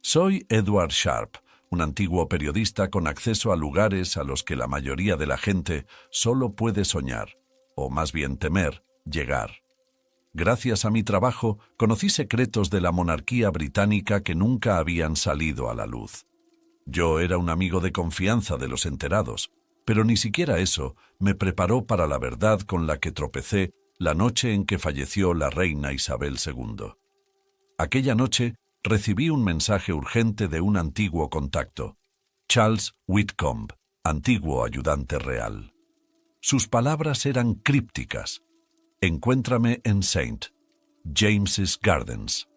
Soy Edward Sharp, un antiguo periodista con acceso a lugares a los que la mayoría de la gente solo puede soñar, o más bien temer, llegar. Gracias a mi trabajo, conocí secretos de la monarquía británica que nunca habían salido a la luz. Yo era un amigo de confianza de los enterados, pero ni siquiera eso me preparó para la verdad con la que tropecé la noche en que falleció la reina Isabel II. Aquella noche recibí un mensaje urgente de un antiguo contacto, Charles Whitcomb, antiguo ayudante real. Sus palabras eran crípticas. Encuéntrame en St. James's Gardens.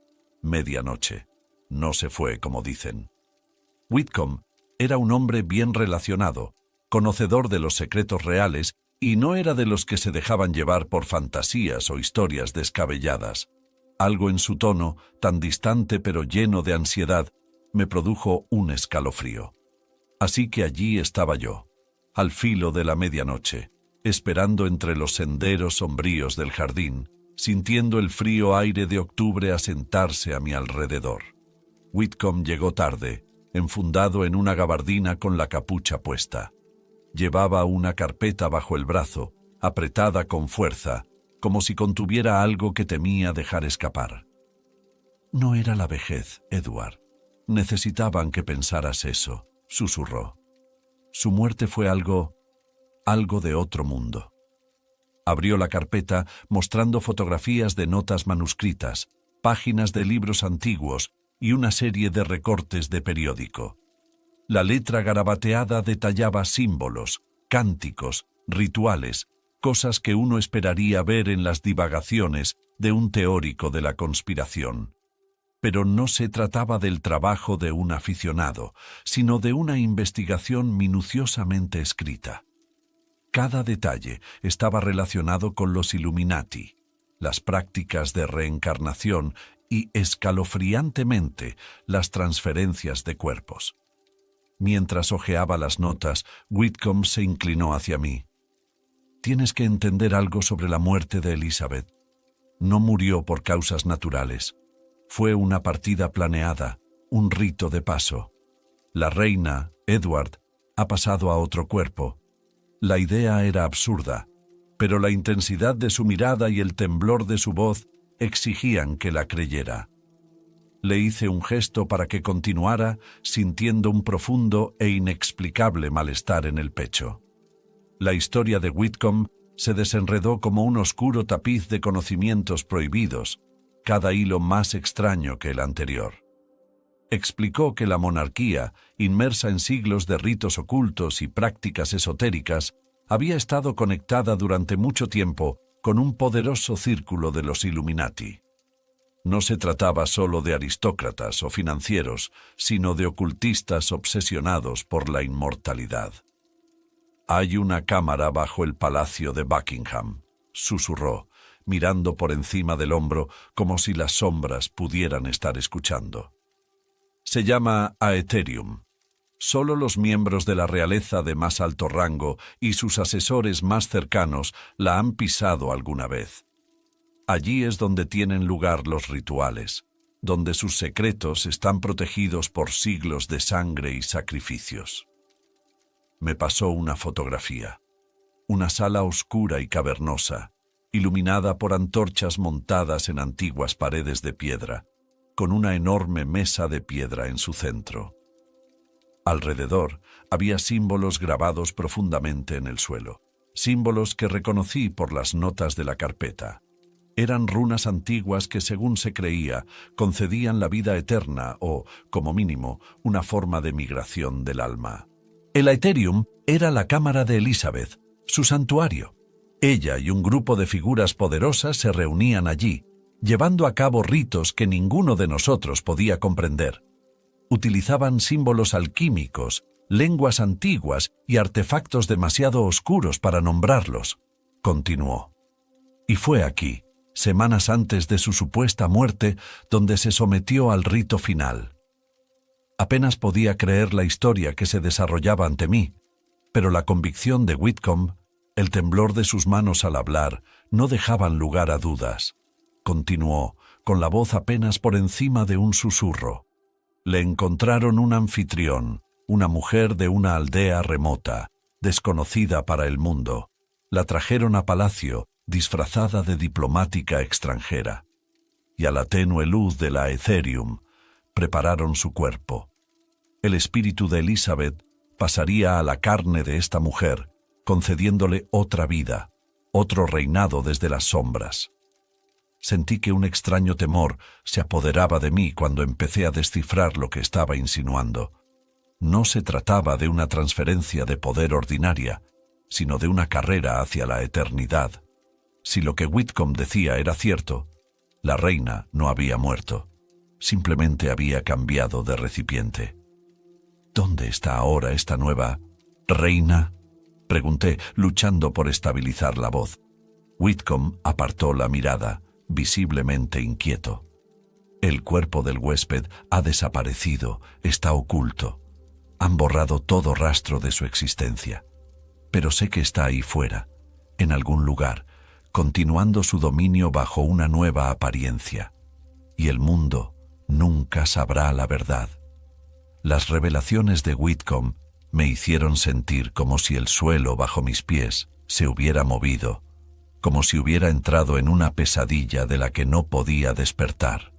Medianoche. No se fue, como dicen. Whitcomb era un hombre bien relacionado, conocedor de los secretos reales y no era de los que se dejaban llevar por fantasías o historias descabelladas. Algo en su tono, tan distante pero lleno de ansiedad, me produjo un escalofrío. Así que allí estaba yo, al filo de la medianoche, esperando entre los senderos sombríos del jardín, sintiendo el frío aire de octubre asentarse a mi alrededor. Whitcomb llegó tarde, enfundado en una gabardina con la capucha puesta. Llevaba una carpeta bajo el brazo, apretada con fuerza, como si contuviera algo que temía dejar escapar. No era la vejez, Edward. Necesitaban que pensaras eso, susurró. Su muerte fue algo de otro mundo. Abrió la carpeta mostrando fotografías de notas manuscritas, páginas de libros antiguos y una serie de recortes de periódico. La letra garabateada detallaba símbolos, cánticos, rituales, cosas que uno esperaría ver en las divagaciones de un teórico de la conspiración. Pero no se trataba del trabajo de un aficionado, sino de una investigación minuciosamente escrita. Cada detalle estaba relacionado con los Illuminati, las prácticas de reencarnación y, escalofriantemente, las transferencias de cuerpos. Mientras hojeaba las notas, Whitcomb se inclinó hacia mí. Tienes que entender algo sobre la muerte de Elizabeth. No murió por causas naturales. Fue una partida planeada, un rito de paso. La reina, Edward, ha pasado a otro cuerpo. La idea era absurda, pero la intensidad de su mirada y el temblor de su voz exigían que la creyera. Le hice un gesto para que continuara, sintiendo un profundo e inexplicable malestar en el pecho. La historia de Whitcomb se desenredó como un oscuro tapiz de conocimientos prohibidos, cada hilo más extraño que el anterior. Explicó que la monarquía, inmersa en siglos de ritos ocultos y prácticas esotéricas, había estado conectada durante mucho tiempo con un poderoso círculo de los Illuminati. No se trataba solo de aristócratas o financieros, sino de ocultistas obsesionados por la inmortalidad. «Hay una cámara bajo el palacio de Buckingham», susurró, mirando por encima del hombro como si las sombras pudieran estar escuchando. «Se llama Aetherium. Solo los miembros de la realeza de más alto rango y sus asesores más cercanos la han pisado alguna vez. Allí es donde tienen lugar los rituales, donde sus secretos están protegidos por siglos de sangre y sacrificios». Me pasó una fotografía. Una sala oscura y cavernosa, iluminada por antorchas montadas en antiguas paredes de piedra, con una enorme mesa de piedra en su centro. Alrededor había símbolos grabados profundamente en el suelo, símbolos que reconocí por las notas de la carpeta. Eran runas antiguas que, según se creía, concedían la vida eterna o, como mínimo, una forma de migración del alma. El Aetherium era la cámara de Elizabeth, su santuario. Ella y un grupo de figuras poderosas se reunían allí, llevando a cabo ritos que ninguno de nosotros podía comprender. Utilizaban símbolos alquímicos, lenguas antiguas y artefactos demasiado oscuros para nombrarlos, continuó. Y fue aquí, semanas antes de su supuesta muerte, donde se sometió al rito final. Apenas podía creer la historia que se desarrollaba ante mí, pero la convicción de Whitcomb, el temblor de sus manos al hablar, no dejaban lugar a dudas. Continuó, con la voz apenas por encima de un susurro. Le encontraron un anfitrión, una mujer de una aldea remota, desconocida para el mundo. La trajeron a palacio, disfrazada de diplomática extranjera. Y a la tenue luz de la Etherium, prepararon su cuerpo. El espíritu de Elizabeth pasaría a la carne de esta mujer, concediéndole otra vida, otro reinado desde las sombras. Sentí que un extraño temor se apoderaba de mí cuando empecé a descifrar lo que estaba insinuando. No se trataba de una transferencia de poder ordinaria, sino de una carrera hacia la eternidad. Si lo que Whitcomb decía era cierto, la reina no había muerto, simplemente había cambiado de recipiente. ¿Dónde está ahora esta nueva reina?, pregunté, luchando por estabilizar la voz. Whitcomb apartó la mirada, visiblemente inquieto. El cuerpo del huésped ha desaparecido, está oculto. Han borrado todo rastro de su existencia. Pero sé que está ahí fuera, en algún lugar, continuando su dominio bajo una nueva apariencia. Y el mundo nunca sabrá la verdad. Las revelaciones de Whitcomb me hicieron sentir como si el suelo bajo mis pies se hubiera movido, como si hubiera entrado en una pesadilla de la que no podía despertar.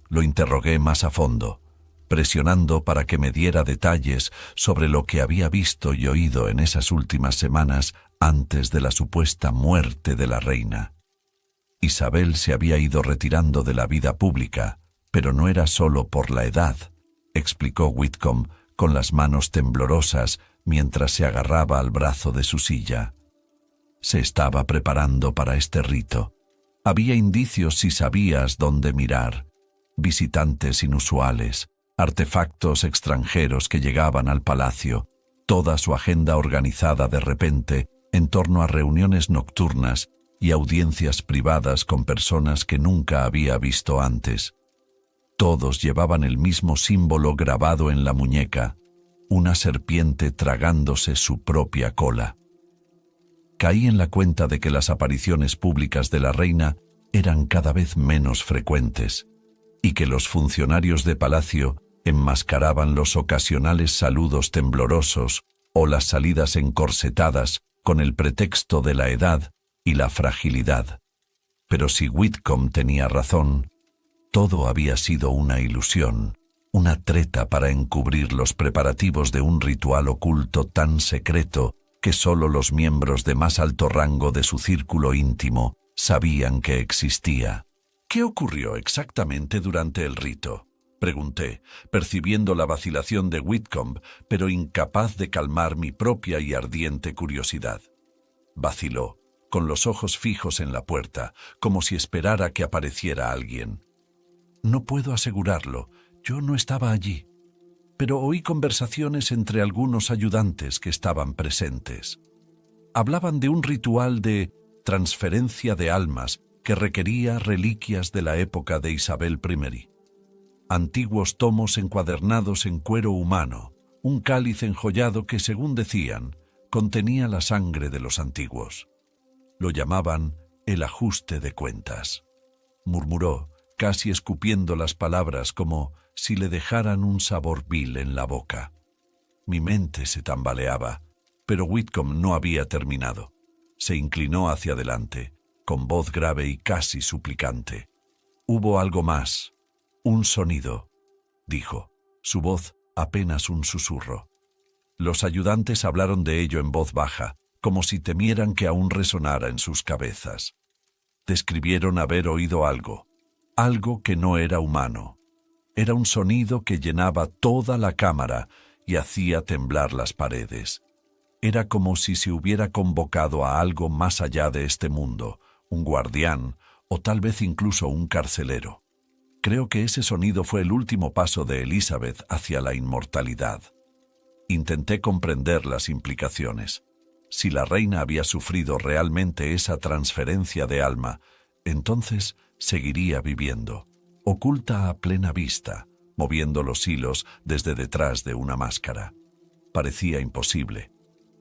Lo interrogué más a fondo, presionando para que me diera detalles sobre lo que había visto y oído en esas últimas semanas antes de la supuesta muerte de la reina. Isabel se había ido retirando de la vida pública, pero no era solo por la edad, explicó Whitcomb con las manos temblorosas mientras se agarraba al brazo de su silla. Se estaba preparando para este rito. Había indicios si sabías dónde mirar, visitantes inusuales, artefactos extranjeros que llegaban al palacio, toda su agenda organizada de repente en torno a reuniones nocturnas y audiencias privadas con personas que nunca había visto antes. Todos llevaban el mismo símbolo grabado en la muñeca, una serpiente tragándose su propia cola. Caí en la cuenta de que las apariciones públicas de la reina eran cada vez menos frecuentes y que los funcionarios de palacio enmascaraban los ocasionales saludos temblorosos o las salidas encorsetadas con el pretexto de la edad y la fragilidad. Pero si Whitcomb tenía razón, todo había sido una ilusión, una treta para encubrir los preparativos de un ritual oculto tan secreto que solo los miembros de más alto rango de su círculo íntimo sabían que existía. ¿Qué ocurrió exactamente durante el rito?, pregunté, percibiendo la vacilación de Whitcomb, pero incapaz de calmar mi propia y ardiente curiosidad. Vaciló, con los ojos fijos en la puerta, como si esperara que apareciera alguien. No puedo asegurarlo, yo no estaba allí, pero oí conversaciones entre algunos ayudantes que estaban presentes. Hablaban de un ritual de transferencia de almas que requería reliquias de la época de Isabel I. Antiguos tomos encuadernados en cuero humano, un cáliz enjollado que, según decían, contenía la sangre de los antiguos. Lo llamaban el ajuste de cuentas. Murmuró, casi escupiendo las palabras como si le dejaran un sabor vil en la boca. Mi mente se tambaleaba, pero Whitcomb no había terminado. Se inclinó hacia adelante, con voz grave y casi suplicante. Hubo algo más, un sonido, dijo, su voz apenas un susurro. Los ayudantes hablaron de ello en voz baja, como si temieran que aún resonara en sus cabezas. Describieron haber oído algo que no era humano. Era un sonido que llenaba toda la cámara y hacía temblar las paredes. Era como si se hubiera convocado a algo más allá de este mundo, un guardián o tal vez incluso un carcelero. Creo que ese sonido fue el último paso de Elizabeth hacia la inmortalidad. Intenté comprender las implicaciones. Si la reina había sufrido realmente esa transferencia de alma, entonces seguiría viviendo, oculta a plena vista, moviendo los hilos desde detrás de una máscara. Parecía imposible,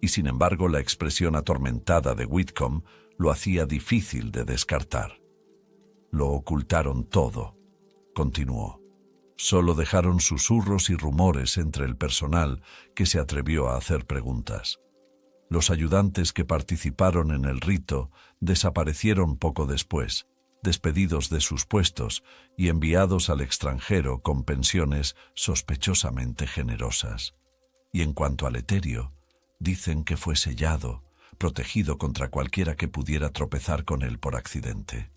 y sin embargo la expresión atormentada de Whitcomb lo hacía difícil de descartar. Lo ocultaron todo, continuó. Solo dejaron susurros y rumores entre el personal que se atrevió a hacer preguntas. Los ayudantes que participaron en el rito desaparecieron poco después, despedidos de sus puestos y enviados al extranjero con pensiones sospechosamente generosas. Y en cuanto al etéreo, dicen que fue sellado, protegido contra cualquiera que pudiera tropezar con él por accidente.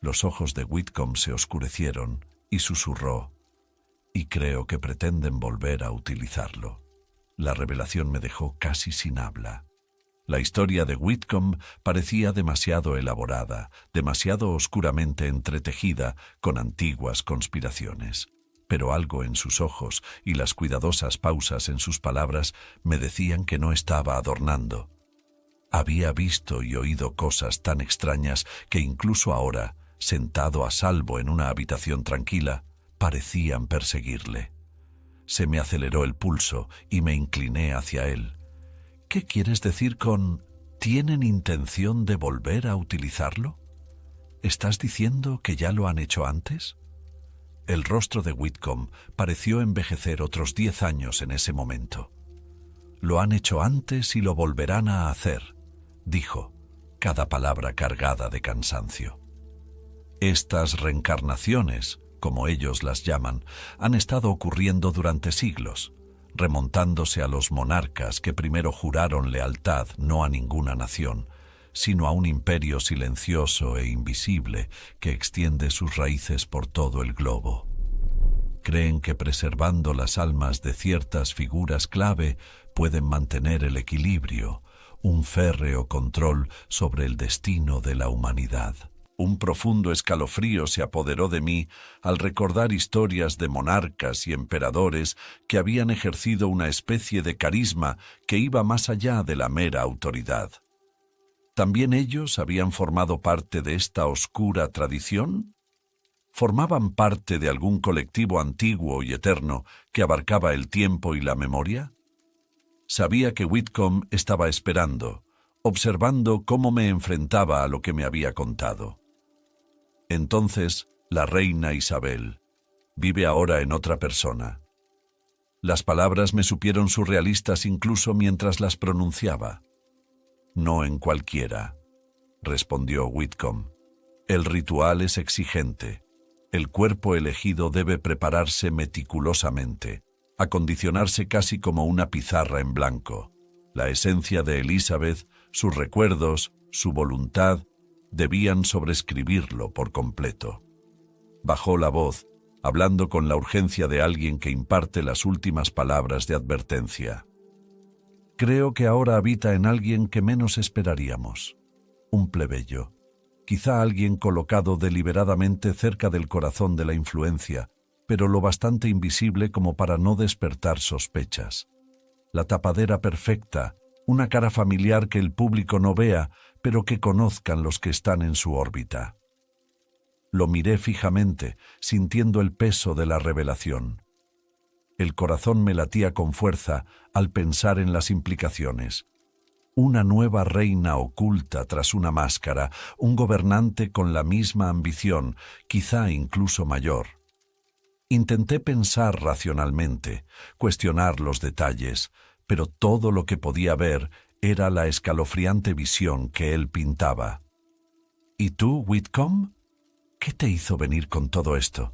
Los ojos de Whitcomb se oscurecieron y susurró: «Y creo que pretenden volver a utilizarlo». La revelación me dejó casi sin habla. La historia de Whitcomb parecía demasiado elaborada, demasiado oscuramente entretejida con antiguas conspiraciones. Pero algo en sus ojos y las cuidadosas pausas en sus palabras me decían que no estaba adornando. Había visto y oído cosas tan extrañas que incluso ahora, sentado a salvo en una habitación tranquila, parecían perseguirle. Se me aceleró el pulso y me incliné hacia él. «¿Qué quieres decir con «tienen intención de volver a utilizarlo»? ¿Estás diciendo que ya lo han hecho antes?» El rostro de Whitcomb pareció envejecer otros 10 años en ese momento. «Lo han hecho antes y lo volverán a hacer», dijo, cada palabra cargada de cansancio. «Estas reencarnaciones, como ellos las llaman, han estado ocurriendo durante siglos, remontándose a los monarcas que primero juraron lealtad no a ninguna nación, sino a un imperio silencioso e invisible que extiende sus raíces por todo el globo. Creen que preservando las almas de ciertas figuras clave pueden mantener el equilibrio, un férreo control sobre el destino de la humanidad». Un profundo escalofrío se apoderó de mí al recordar historias de monarcas y emperadores que habían ejercido una especie de carisma que iba más allá de la mera autoridad. ¿También ellos habían formado parte de esta oscura tradición? ¿Formaban parte de algún colectivo antiguo y eterno que abarcaba el tiempo y la memoria? Sabía que Whitcomb estaba esperando, observando cómo me enfrentaba a lo que me había contado. Entonces, la reina Isabel vive ahora en otra persona. Las palabras me supieron surrealistas incluso mientras las pronunciaba. «No en cualquiera», respondió Whitcomb. «El ritual es exigente. El cuerpo elegido debe prepararse meticulosamente, acondicionarse casi como una pizarra en blanco. La esencia de Elizabeth, sus recuerdos, su voluntad, debían sobrescribirlo por completo». Bajó la voz, hablando con la urgencia de alguien que imparte las últimas palabras de advertencia. «Creo que ahora habita en alguien que menos esperaríamos. Un plebeyo, quizá alguien colocado deliberadamente cerca del corazón de la influencia, pero lo bastante invisible como para no despertar sospechas. La tapadera perfecta, una cara familiar que el público no vea, pero que conozcan los que están en su órbita». Lo miré fijamente, sintiendo el peso de la revelación. El corazón me latía con fuerza al pensar en las implicaciones. Una nueva reina oculta tras una máscara, un gobernante con la misma ambición, quizá incluso mayor. Intenté pensar racionalmente, cuestionar los detalles, pero todo lo que podía ver era la escalofriante visión que él pintaba. «¿Y tú, Whitcomb? ¿Qué te hizo venir con todo esto?»,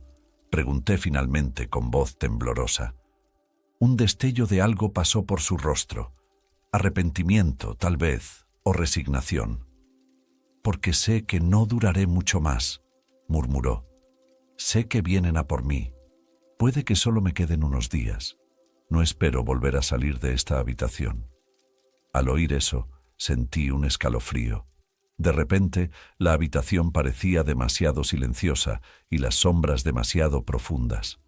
pregunté finalmente con voz temblorosa. Un destello de algo pasó por su rostro. Arrepentimiento, tal vez, o resignación. «Porque sé que no duraré mucho más», murmuró. «Sé que vienen a por mí. Puede que solo me queden unos días. No espero volver a salir de esta habitación». Al oír eso, sentí un escalofrío. De repente, la habitación parecía demasiado silenciosa y las sombras demasiado profundas.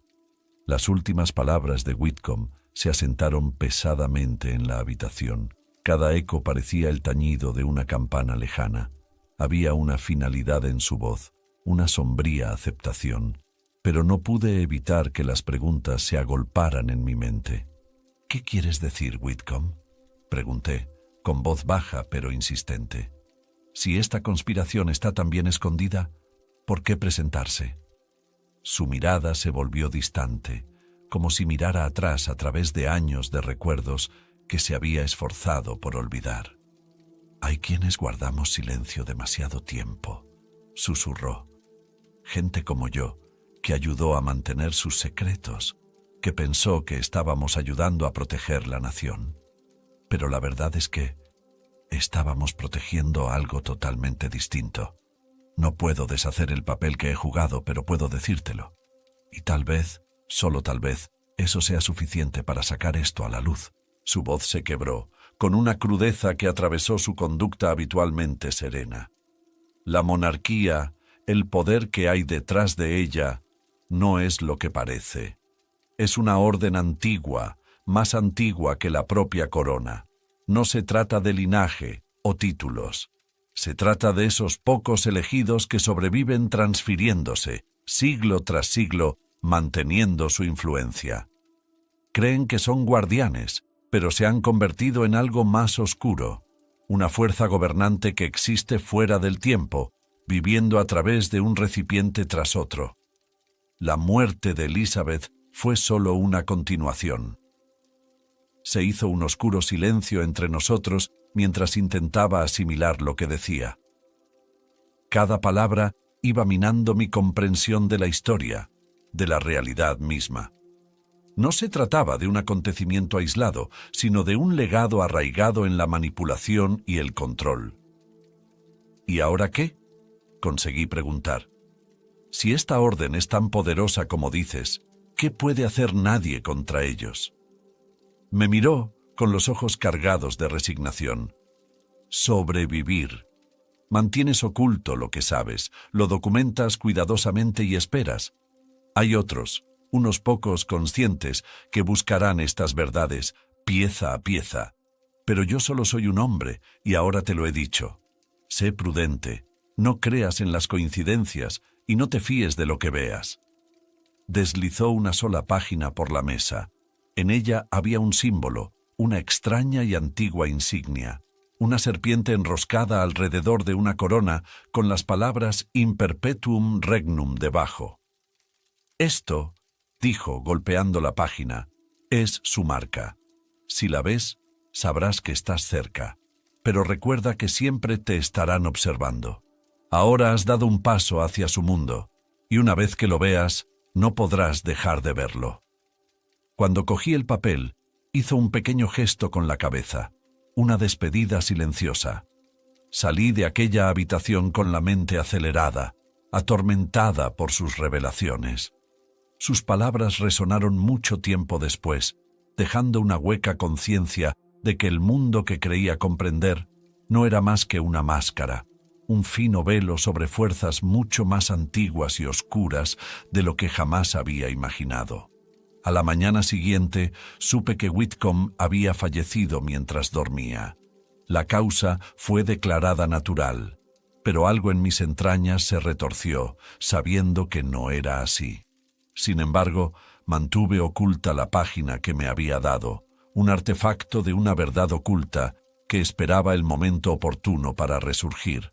Las últimas palabras de Whitcomb se asentaron pesadamente en la habitación. Cada eco parecía el tañido de una campana lejana. Había una finalidad en su voz, una sombría aceptación. Pero no pude evitar que las preguntas se agolparan en mi mente. «¿Qué quieres decir, Whitcomb?», pregunté, con voz baja pero insistente. «Si esta conspiración está tan bien escondida, ¿por qué presentarse?». Su mirada se volvió distante, como si mirara atrás a través de años de recuerdos que se había esforzado por olvidar. «Hay quienes guardamos silencio demasiado tiempo», susurró. «Gente como yo, que ayudó a mantener sus secretos, que pensó que estábamos ayudando a proteger la nación. Pero la verdad es que estábamos protegiendo algo totalmente distinto. No puedo deshacer el papel que he jugado, pero puedo decírtelo. Y tal vez, solo tal vez, eso sea suficiente para sacar esto a la luz». Su voz se quebró, con una crudeza que atravesó su conducta habitualmente serena. La monarquía, el poder que hay detrás de ella, no es lo que parece. Es una orden antigua, más antigua que la propia corona. No se trata de linaje o títulos. Se trata de esos pocos elegidos que sobreviven transfiriéndose, siglo tras siglo, manteniendo su influencia. Creen que son guardianes, pero se han convertido en algo más oscuro, una fuerza gobernante que existe fuera del tiempo, viviendo a través de un recipiente tras otro. La muerte de Elizabeth fue solo una continuación. Se hizo un oscuro silencio entre nosotros mientras intentaba asimilar lo que decía. Cada palabra iba minando mi comprensión de la historia, de la realidad misma. No se trataba de un acontecimiento aislado, sino de un legado arraigado en la manipulación y el control. ¿Y ahora qué?, conseguí preguntar. Si esta orden es tan poderosa como dices, ¿qué puede hacer nadie contra ellos? Me miró con los ojos cargados de resignación. Sobrevivir. Mantienes oculto lo que sabes, lo documentas cuidadosamente y esperas. Hay otros, unos pocos conscientes, que buscarán estas verdades, pieza a pieza. Pero yo solo soy un hombre, y ahora te lo he dicho. Sé prudente, no creas en las coincidencias y no te fíes de lo que veas. Deslizó una sola página por la mesa. En ella había un símbolo, una extraña y antigua insignia, una serpiente enroscada alrededor de una corona con las palabras In Perpetuum Regnum debajo. Esto, dijo golpeando la página, es su marca. Si la ves, sabrás que estás cerca, pero recuerda que siempre te estarán observando. Ahora has dado un paso hacia su mundo, y una vez que lo veas, no podrás dejar de verlo. Cuando cogí el papel, hizo un pequeño gesto con la cabeza, una despedida silenciosa. Salí de aquella habitación con la mente acelerada, atormentada por sus revelaciones. Sus palabras resonaron mucho tiempo después, dejando una hueca conciencia de que el mundo que creía comprender no era más que una máscara, un fino velo sobre fuerzas mucho más antiguas y oscuras de lo que jamás había imaginado. A la mañana siguiente supe que Whitcomb había fallecido mientras dormía. La causa fue declarada natural, pero algo en mis entrañas se retorció, sabiendo que no era así. Sin embargo, mantuve oculta la página que me había dado, un artefacto de una verdad oculta que esperaba el momento oportuno para resurgir.